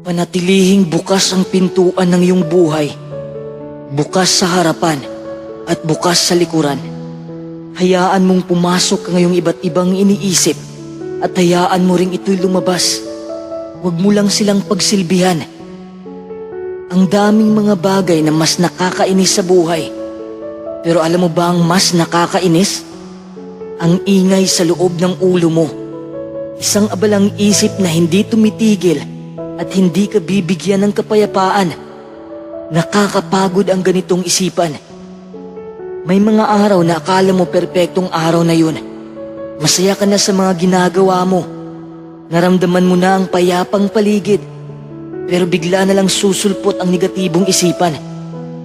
Panatilihing bukas ang pintuan ng iyong buhay. Bukas sa harapan at bukas sa likuran. Hayaan mong pumasok ang iyong iba't ibang iniisip at hayaan mo ring ito'y lumabas. Huwag mo lang silang pagsilbihan. Ang daming mga bagay na mas nakakainis sa buhay. Pero alam mo ba ang mas nakakainis? Ang ingay sa loob ng ulo mo. Isang abalang isip na hindi tumitigil at hindi ka bibigyan ng kapayapaan. Nakakapagod ang ganitong isipan. May mga araw na akala mo perpektong araw na yun. Masaya ka na sa mga ginagawa mo. Naramdaman mo na ang payapang paligid. Pero bigla na lang susulpot ang negatibong isipan.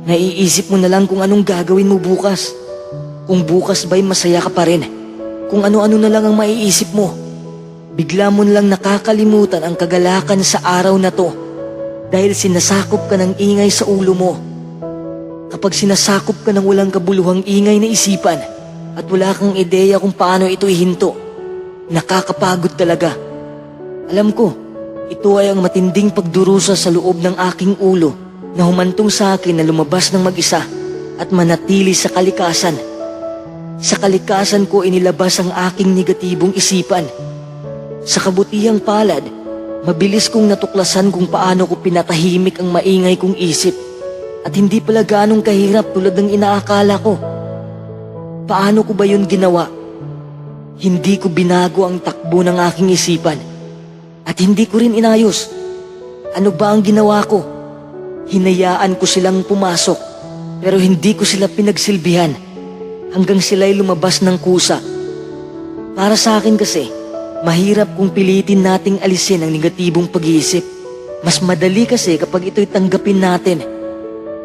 Naiisip mo na lang kung anong gagawin mo bukas. Kung bukas ba'y masaya ka pa rin. Kung ano-ano na lang ang maiisip mo. Bigla mo na lang nakakalimutan ang kagalakan sa araw na to dahil sinasakop ka ng ingay sa ulo mo. Kapag sinasakop ka ng walang kabuluhang ingay na isipan at wala kang ideya kung paano ito ihinto, nakakapagod talaga. Alam ko, ito ay ang matinding pagdurusa sa loob ng aking ulo na humantong sa akin na lumabas ng mag-isa at manatili sa kalikasan. Sa kalikasan ko inilabas ang aking negatibong isipan. Sa kabutihang palad, mabilis kong natuklasan kung paano ko pinatahimik ang maingay kong isip at hindi pala ganong kahirap tulad ng inaakala ko. Paano ko ba yun ginawa? Hindi ko binago ang takbo ng aking isipan at hindi ko rin inayos. Ano ba ang ginawa ko? Hinayaan ko silang pumasok pero hindi ko sila pinagsilbihan hanggang sila'y lumabas ng kusa. Para sa akin kasi, mahirap kung pilitin nating alisin ang negatibong pag-iisip. Mas madali kasi kapag ito'y tanggapin natin.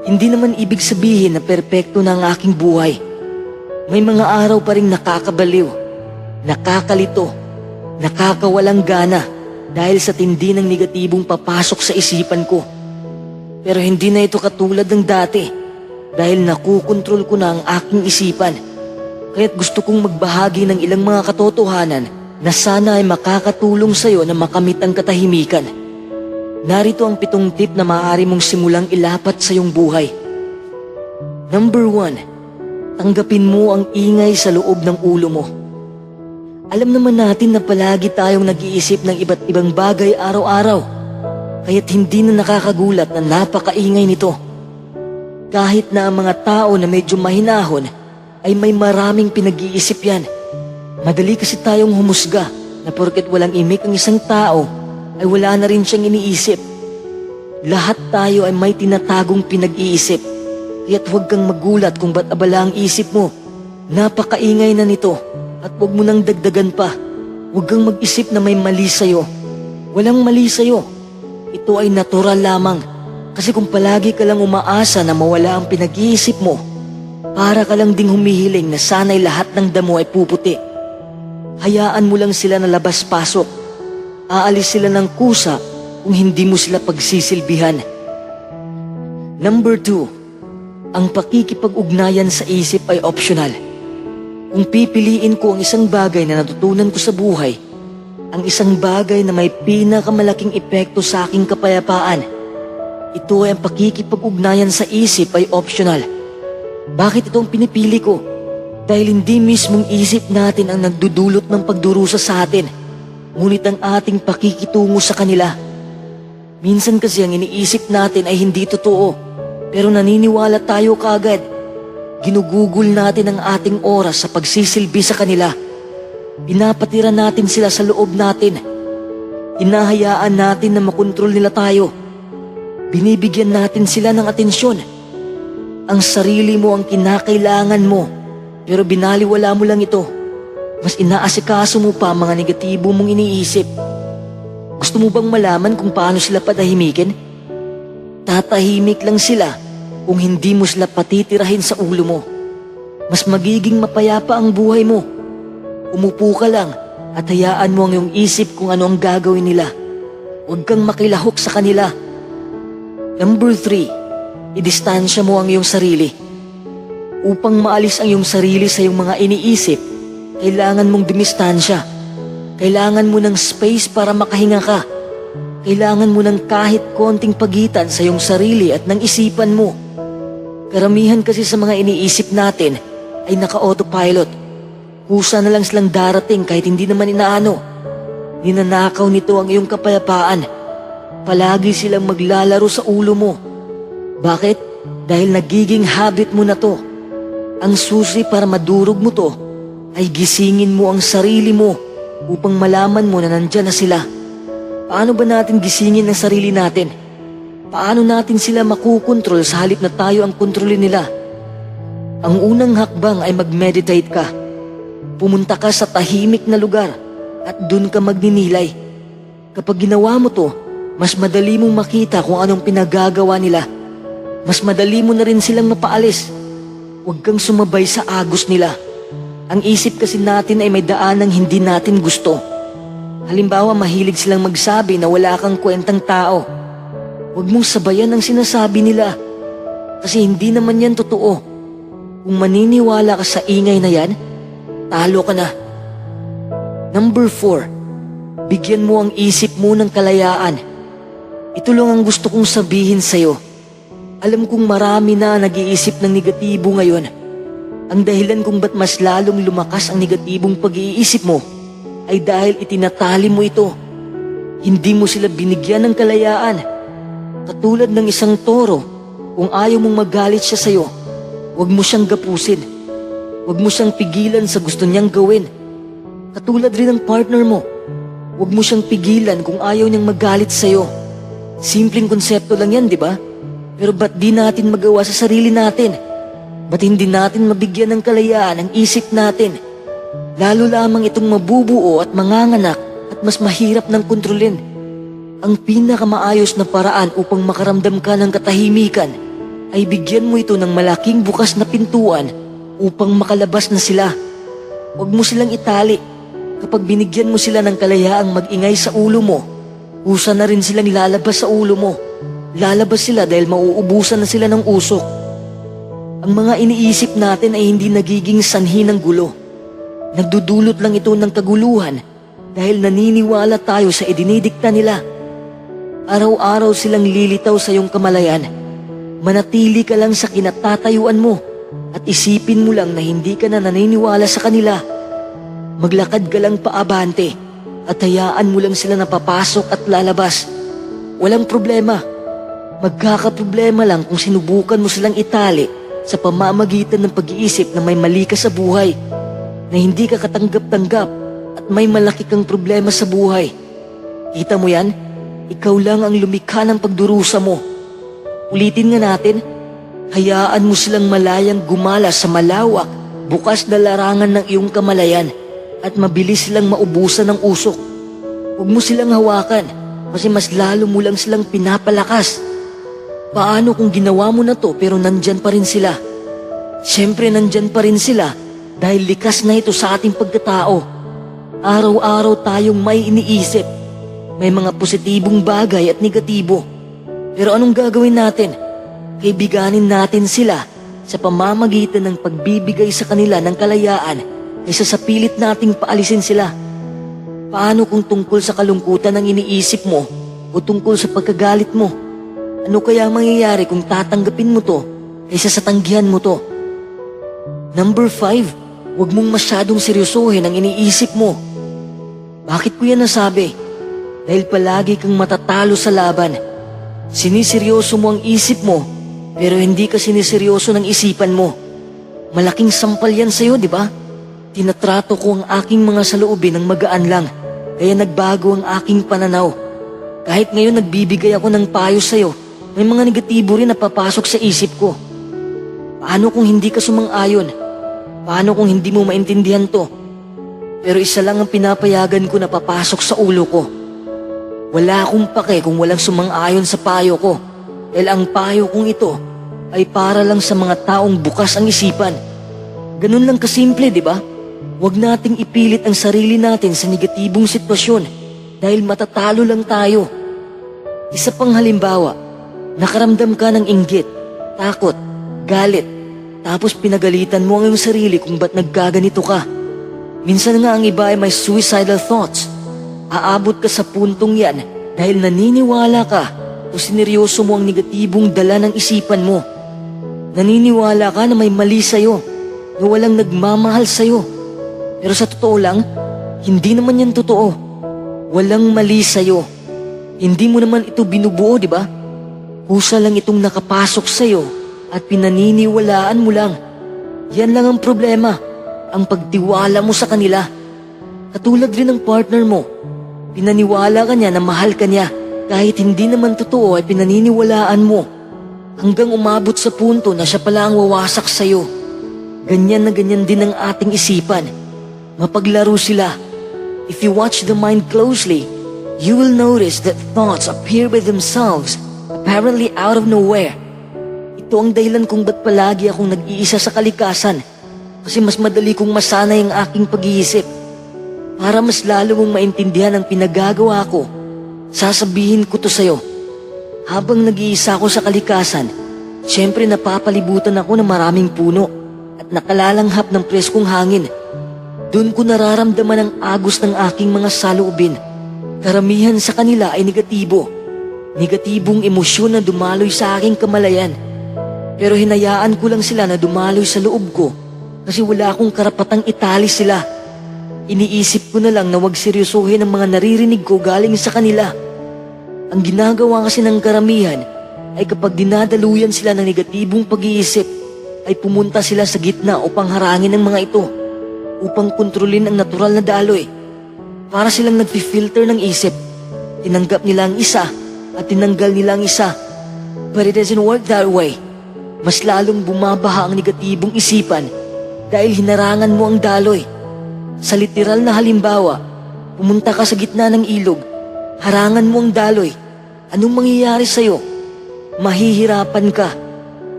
Hindi naman ibig sabihin na perpekto na ang aking buhay. May mga araw pa rin nakakabaliw, nakakalito, nakakawalang gana dahil sa tindi ng negatibong papasok sa isipan ko. Pero hindi na ito katulad ng dati dahil nakukontrol ko na ang aking isipan. Kaya't gusto kong magbahagi ng ilang mga katotohanan na sana ay makakatulong sa'yo na makamit ang katahimikan. Narito ang 7 tip na maaari mong simulang ilapat sa iyong buhay. Number 1, tanggapin mo ang ingay sa loob ng ulo mo. Alam naman natin na palagi tayong nag-iisip ng iba't ibang bagay araw-araw, kaya't hindi na nakakagulat na napakaingay nito. Kahit na ang mga tao na medyo mahinahon ay may maraming pinag-iisip yan. Madali kasi tayong humusga na porket walang imik ang isang tao ay wala na rin siyang iniisip. Lahat tayo ay may tinatagong pinag-iisip. Kaya't huwag kang magulat kung ba't abala ang isip mo. Napakaingay na nito at huwag mo nang dagdagan pa. Huwag kang mag-isip na may mali sa'yo. Walang mali sa'yo. Ito ay natural lamang. Kasi kung palagi ka lang umaasa na mawala ang pinag-iisip mo, para ka lang ding humihiling na sana'y lahat ng damo ay puputi. Hayaan mo lang sila na labas-pasok. Aalis sila ng kusa kung hindi mo sila pagsisilbihan. Number 2, ang pakikipag-ugnayan sa isip ay optional. Kung pipiliin ko ang isang bagay na natutunan ko sa buhay, ang isang bagay na may pinakamalaking epekto sa aking kapayapaan, ito ay ang pakikipag-ugnayan sa isip ay optional. Bakit ito ang pinipili ko? Dahil hindi mismong isip natin ang nagdudulot ng pagdurusa sa atin, ngunit ang ating pakikitungo sa kanila. Minsan kasi ang iniisip natin ay hindi totoo, pero naniniwala tayo kaagad. Ginugugol natin ang ating oras sa pagsisilbi sa kanila. Pinapatira natin sila sa loob natin. Hinahayaan natin na makontrol nila tayo. Binibigyan natin sila ng atensyon. Ang sarili mo ang kinakailangan mo, pero binaliwala mo lang ito. Mas inaasikaso mo pa ang mga negatibo mong iniisip. Gusto mo bang malaman kung paano sila patahimikin? Tatahimik lang sila kung hindi mo sila patitirahin sa ulo mo. Mas magiging mapayapa ang buhay mo. Umupo ka lang at hayaan mo ang iyong isip kung ano ang gagawin nila. Huwag kang makilahok sa kanila. Number 3, idistansya mo ang iyong sarili. Upang maalis ang iyong sarili sa iyong mga iniisip, kailangan mong dumistansya. Kailangan mo ng space para makahinga ka. Kailangan mo ng kahit konting pagitan sa iyong sarili at ng isipan mo. Karamihan kasi sa mga iniisip natin ay naka-autopilot. Kusa na lang silang darating kahit hindi naman inaano. Ninanakaw nito ang iyong kapayapaan. Palagi silang maglalaro sa ulo mo. Bakit? Dahil nagiging habit mo na to. Ang susi para madurog mo to ay gisingin mo ang sarili mo upang malaman mo na nandyan na sila. Paano ba natin gisingin ang sarili natin? Paano natin sila makukontrol sa halip na tayo ang kontrolin nila? Ang unang hakbang ay mag-meditate ka. Pumunta ka sa tahimik na lugar at dun ka magninilay. Kapag ginawa mo to, mas madali mong makita kung anong pinagagawa nila. Mas madali mo na rin silang mapaalis. Huwag kang sumabay sa agos nila. Ang isip kasi natin ay may daan ng hindi natin gusto. Halimbawa, mahilig silang magsabi na wala kang kwentang tao. Huwag mong sabayan ang sinasabi nila. Kasi hindi naman yan totoo. Kung maniniwala ka sa ingay na yan, talo ka na. Number 4, bigyan mo ang isip mo ng kalayaan. Ito lang ang gusto kong sabihin sa'yo. Alam kong marami na nag-iisip ng negatibo ngayon. Ang dahilan kung ba't mas lalong lumakas ang negatibong pag-iisip mo ay dahil itinatali mo ito. Hindi mo sila binigyan ng kalayaan. Katulad ng isang toro, kung ayaw mong magalit siya sa'yo, huwag mo siyang gapusin. Huwag mo siyang pigilan sa gusto niyang gawin. Katulad rin ng partner mo, huwag mo siyang pigilan kung ayaw niyang magalit sa'yo. Simpleng konsepto lang yan, di ba? Pero ba't di natin magawa sa sarili natin? Ba't hindi natin mabigyan ng kalayaan ang isip natin? Lalo lamang itong mabubuo at manganganak at mas mahirap ng kontrolin. Ang pinakamaayos na paraan upang makaramdam ka ng katahimikan ay bigyan mo ito ng malaking bukas na pintuan upang makalabas na sila. Huwag mo silang itali. Kapag binigyan mo sila ng kalayaang mag-ingay sa ulo mo, kusa na rin silang lalabas sa ulo mo. Lalabas sila dahil mauubusan na sila ng usok. Ang mga iniisip natin ay hindi nagiging sanhi ng gulo. Nagdudulot lang ito ng kaguluhan dahil naniniwala tayo sa idinidikta nila. Araw-araw silang lilitaw sa iyong kamalayan. Manatili ka lang sa kinatatayuan mo at isipin mo lang na hindi ka na naniniwala sa kanila. Maglakad ka lang paabante at hayaan mo lang sila na papasok at lalabas. Walang problema. Magkakaproblema lang kung sinubukan mo silang itali sa pamamagitan ng pag-iisip na may mali ka sa buhay, na hindi ka katanggap-tanggap at may malaki kang problema sa buhay. Kita mo yan? Ikaw lang ang lumikha ng pagdurusa mo. Ulitin nga natin, hayaan mo silang malayang gumala sa malawak, bukas na larangan ng iyong kamalayan at mabilis silang maubusan ng usok. Huwag mo silang hawakan kasi mas lalo mo lang silang pinapalakas. Paano kung ginawa mo na to pero nandyan pa rin sila? Siyempre nandyan pa rin sila dahil likas na ito sa ating pagkatao. Araw-araw tayong may iniisip. May mga positibong bagay at negatibo. Pero anong gagawin natin? Kaibiganin natin sila sa pamamagitan ng pagbibigay sa kanila ng kalayaan kaysa sa pilit nating paalisin sila. Paano kung tungkol sa kalungkutan ang iniisip mo o tungkol sa pagkagalit mo? Ano kaya mangyayari kung tatanggapin mo to kaysa sa tanggihan mo to? Number 5, huwag mong masyadong seryosohin ang iniisip mo. Bakit ko yan nasabi? Dahil palagi kang matatalo sa laban. Siniseryoso mo ang isip mo, pero hindi ka siniseryoso ng isipan mo. Malaking sampal yan sa'yo, di ba? Tinatrato ko ang aking mga saloobin ng magaan lang, kaya nagbago ang aking pananaw. Kahit ngayon nagbibigay ako ng payo sa'yo, may mga negatibo rin na papasok sa isip ko. Paano kung hindi ka sumang-ayon? Paano kung hindi mo maintindihan to? Pero isa lang ang pinapayagan ko na papasok sa ulo ko. Wala akong pake kung walang sumang-ayon sa payo ko. Dahil ang payo kong ito ay para lang sa mga taong bukas ang isipan. Ganun lang kasimple, di ba? Huwag nating ipilit ang sarili natin sa negatibong sitwasyon dahil matatalo lang tayo. Isa pang halimbawa, nakaramdam ka ng inggit, takot, galit, tapos pinagalitan mo ang iyong sarili kung ba't nagkaganito ka. Minsan nga ang iba ay may suicidal thoughts. Aabot ka sa puntong yan Dahil naniniwala ka o sineryoso mo ang negatibong dala ng isipan mo. Naniniwala ka na may mali sa'yo, na walang nagmamahal sa'yo. Pero sa totoo lang, hindi naman yan totoo. Walang mali sa'yo. Hindi mo naman ito binubuo, di ba? Kusa lang itong nakapasok sa'yo at pinaniniwalaan mo lang. Yan lang ang problema, ang pagtiwala mo sa kanila. Katulad rin ng partner mo. Pinaniwala ka niya na mahal ka niya. Kahit hindi naman totoo ay pinaniniwalaan mo. Hanggang umabot sa punto na siya pala ang wawasak sa'yo. Ganyan na ganyan din ang ating isipan. Mapaglaro sila. If you watch the mind closely, you will notice that thoughts appear by themselves, apparently out of nowhere. Ito ang dahilan kung ba't palagi akong nag-iisa sa kalikasan. Kasi mas madali kong masanay ang aking pag-iisip. Para mas lalo mong maintindihan ang pinagagawa ko, sasabihin ko to sa'yo. Habang nag-iisa ako sa kalikasan, siyempre napapalibutan ako ng maraming puno at nakalalanghap ng preskong hangin. Doon ko nararamdaman ang agos ng aking mga saloobin. Karamihan sa kanila ay negatibo. Negatibong emosyon na dumaloy sa aking kamalayan. Pero hinayaan ko lang sila na dumaloy sa loob ko kasi wala akong karapatang itali sila. Iniisip ko na lang na wag seryosohin ang mga naririnig ko galing sa kanila. Ang ginagawa kasi ng karamihan ay kapag dinadaluyan sila ng negatibong pag-iisip, ay pumunta sila sa gitna upang harangin ang mga ito, upang kontrolin ang natural na daloy. Para silang nag-filter ng isip. Tinanggap nila ang isa at tinanggal nila ang isa. But it doesn't work that way. Mas lalong bumabaha ang negatibong isipan dahil hinarangan mo ang daloy. Sa literal na halimbawa, pumunta ka sa gitna ng ilog, harangan mo ang daloy. Anong mangyayari sa'yo? Mahihirapan ka,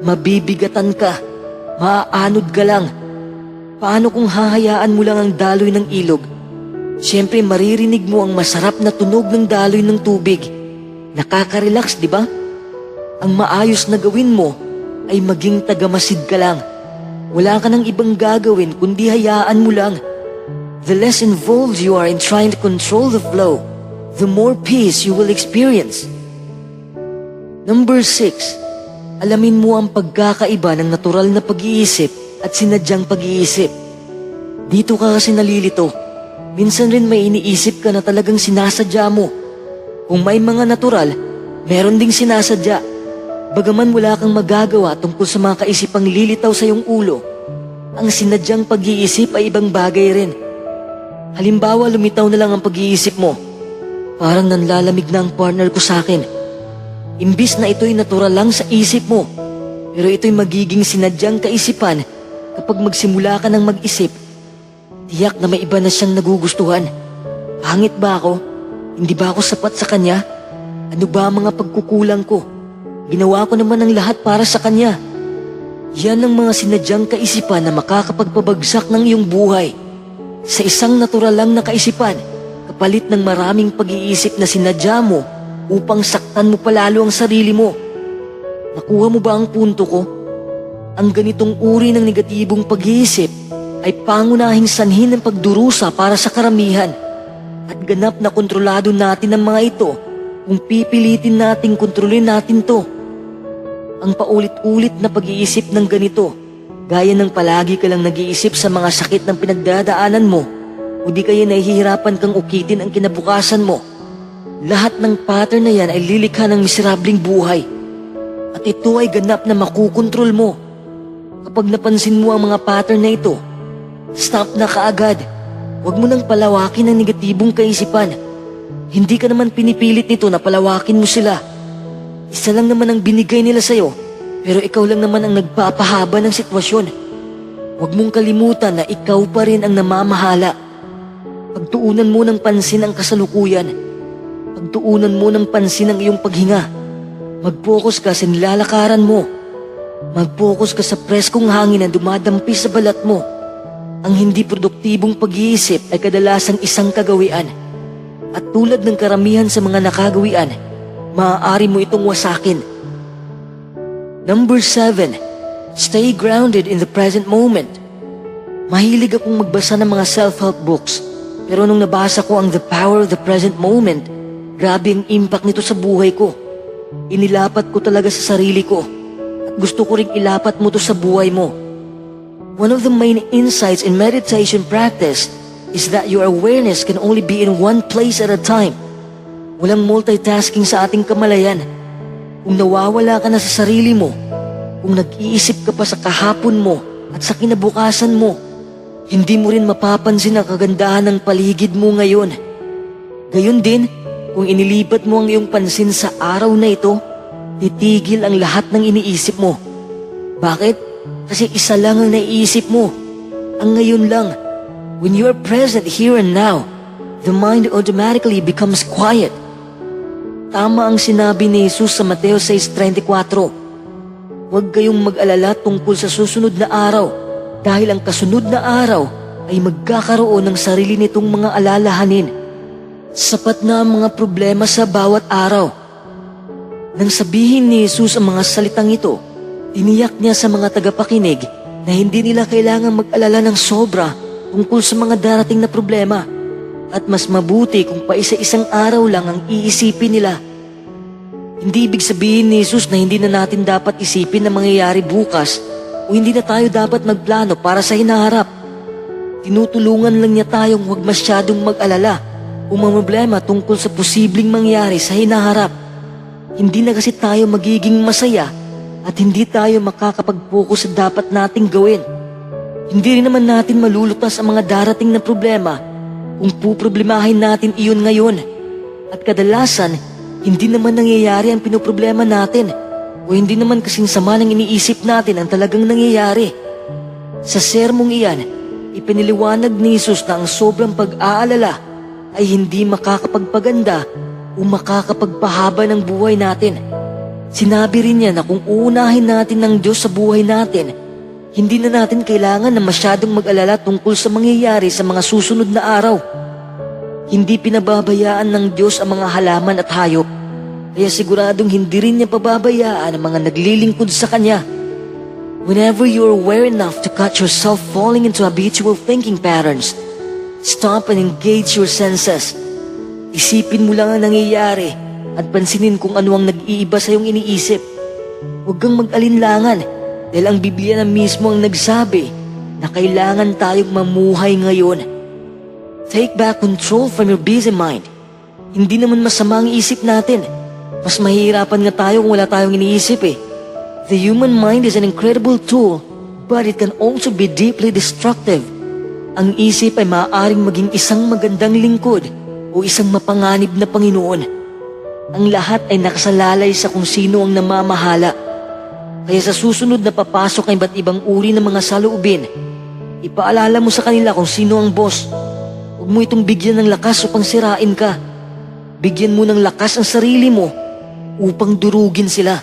mabibigatan ka, maaanod ka lang. Paano kung hahayaan mo lang ang daloy ng ilog? Siyempre maririnig mo ang masarap na tunog ng daloy ng tubig. Nakaka-relax, di ba? Ang maayos na gawin mo ay maging tagamasid ka lang. Wala ka nang ibang gagawin kundi hayaan mo lang. The less involved you are in trying to control the flow, the more peace you will experience. Number 6, alamin mo ang pagkakaiba ng natural na pag-iisip at sinadyang pag-iisip. Dito ka kasi nalilito. Minsan rin may iniisip ka na talagang sinasadya mo. Kung may mga natural, meron ding sinasadya. Bagaman wala kang magagawa tungkol sa mga kaisipang lilitaw sa iyong ulo, ang sinadyang pag-iisip ay ibang bagay rin. Halimbawa, lumitaw na lang ang pag-iisip mo. Parang nanlalamig na ang partner ko sa akin. Imbis na ito'y natural lang sa isip mo, pero ito'y magiging sinadyang kaisipan kapag magsimula ka ng mag-isip. Tiyak na may iba na siyang nagugustuhan. Pangit ba ako? Hindi ba ako sapat sa kanya? Ano ba ang mga pagkukulang ko? Ginawa ko naman ang lahat para sa kanya. Yan ang mga sinadyang kaisipan na makakapagpabagsak ng iyong buhay. Sa isang natural lang na kaisipan, kapalit ng maraming pag-iisip na sinadya mo upang saktan mo palalo ang sarili mo. Nakuha mo ba ang punto ko? Ang ganitong uri ng negatibong pag-iisip ay pangunahing sanhin ng pagdurusa para sa karamihan. At ganap na kontrolado natin ang mga ito kung pipilitin nating kontrolin natin to. Ang paulit-ulit na pag-iisip ng ganito, gaya ng palagi ka lang nag-iisip sa mga sakit ng pinagdadaanan mo, o di kaya nahihirapan kang ukitin ang kinabukasan mo. Lahat ng pattern na yan ay lilikha ng miserabling buhay. At ito ay ganap na makukontrol mo. Kapag napansin mo ang mga pattern na ito, stop na kaagad. Huwag mo nang palawakin ang negatibong kaisipan. Hindi ka naman pinipilit nito na palawakin mo sila. Isa lang naman ang binigay nila sa'yo, pero ikaw lang naman ang nagpapahaba ng sitwasyon. Huwag mong kalimutan na ikaw pa rin ang namamahala. Pagtuunan mo ng pansin ang kasalukuyan. Pagtuunan mo ng pansin ang iyong paghinga. Mag-focus ka sa nilalakaran mo. Mag-focus ka sa preskong hangin na dumadampi sa balat mo. Ang hindi produktibong pag-iisip ay kadalasang isang kagawian. At tulad ng karamihan sa mga nakagawian, maaari mo itong wasakin. Number 7, stay grounded in the present moment. Mahilig akong magbasa ng mga self-help books, pero nung nabasa ko ang The Power of the Present Moment, Grabe ang impact nito sa buhay ko. Inilapat ko talaga sa sarili ko. At gusto ko ring ilapat mo to sa buhay mo. One of the main insights in meditation practice is that your awareness can only be in one place at a time. Walang multitasking sa ating kamalayan. Kung nawawala ka na sa sarili mo, kung nag-iisip ka pa sa kahapon mo at sa kinabukasan mo, hindi mo rin mapapansin ang kagandahan ng paligid mo ngayon. Gayon din, kung inilipat mo ang iyong pansin sa araw na ito, titigil ang lahat ng iniisip mo. Bakit? Kasi isa lang ang naiisip mo, ang ngayon lang. When you are present here and now, the mind automatically becomes quiet. Tama ang sinabi ni Jesus sa Mateo 6:34. Huwag kayong mag-alala tungkol sa susunod na araw, dahil ang kasunod na araw ay magkakaroon ng sarili nitong mga alalahanin. Sapat na ang mga problema sa bawat araw. Nang sabihin ni Jesus ang mga salitang ito, tiniyak niya sa mga tagapakinig na hindi nila kailangang mag-alala ng sobra tungkol sa mga darating na problema, at mas mabuti kung paisa-isang araw lang ang iisipin nila. Hindi ibig sabihin ni Jesus na hindi na natin dapat isipin na mangyayari bukas o hindi na tayo dapat magplano para sa hinaharap. Tinutulungan lang niya tayong huwag masyadong mag-alala o mga problema tungkol sa posibleng mangyari sa hinaharap. Hindi na kasi tayo magiging masaya at hindi tayo makakapag-focus sa dapat nating gawin. Hindi rin naman natin malulutas ang mga darating na problema kung puproblemahin natin iyon ngayon. At kadalasan, hindi naman nangyayari ang pinoproblema natin o hindi naman kasing sama ng iniisip natin ang talagang nangyayari. Sa sermong iyan, ipiniliwanag ni Jesus na ang sobrang pag-aalala ay hindi makakapagpaganda o makakapagpahaba ng buhay natin. Sinabi rin niya na kung uunahin natin ng Diyos sa buhay natin, hindi na natin kailangan na masyadong mag-alala tungkol sa mangyayari sa mga susunod na araw. Hindi pinababayaan ng Diyos ang mga halaman at hayop, kaya siguradong hindi rin niya pababayaan ang mga naglilingkod sa Kanya. Whenever you're aware enough to catch yourself falling into habitual thinking patterns, stop and engage your senses. Isipin mo lang ang nangyayari at pansinin kung ano ang nag-iiba sa iyong iniisip. Huwag kang mag-alinlangan dahil ang Biblia na mismo ang nagsabi na kailangan tayong mamuhay ngayon. Take back control from your busy mind. Hindi naman masama ang isip natin. Mas mahihirapan nga tayo kung wala tayong iniisip eh. The human mind is an incredible tool, but it can also be deeply destructive. Ang isip ay maaaring maging isang magandang lingkod o isang mapanganib na Panginoon. Ang lahat ay nakasalalay sa kung sino ang namamahala. Kaya sa susunod na papasok ang iba't ibang uri ng mga saloobin, ipaalala mo sa kanila kung sino ang boss. Huwag mo itong bigyan ng lakas upang sirain ka. Bigyan mo ng lakas ang sarili mo upang durugin sila.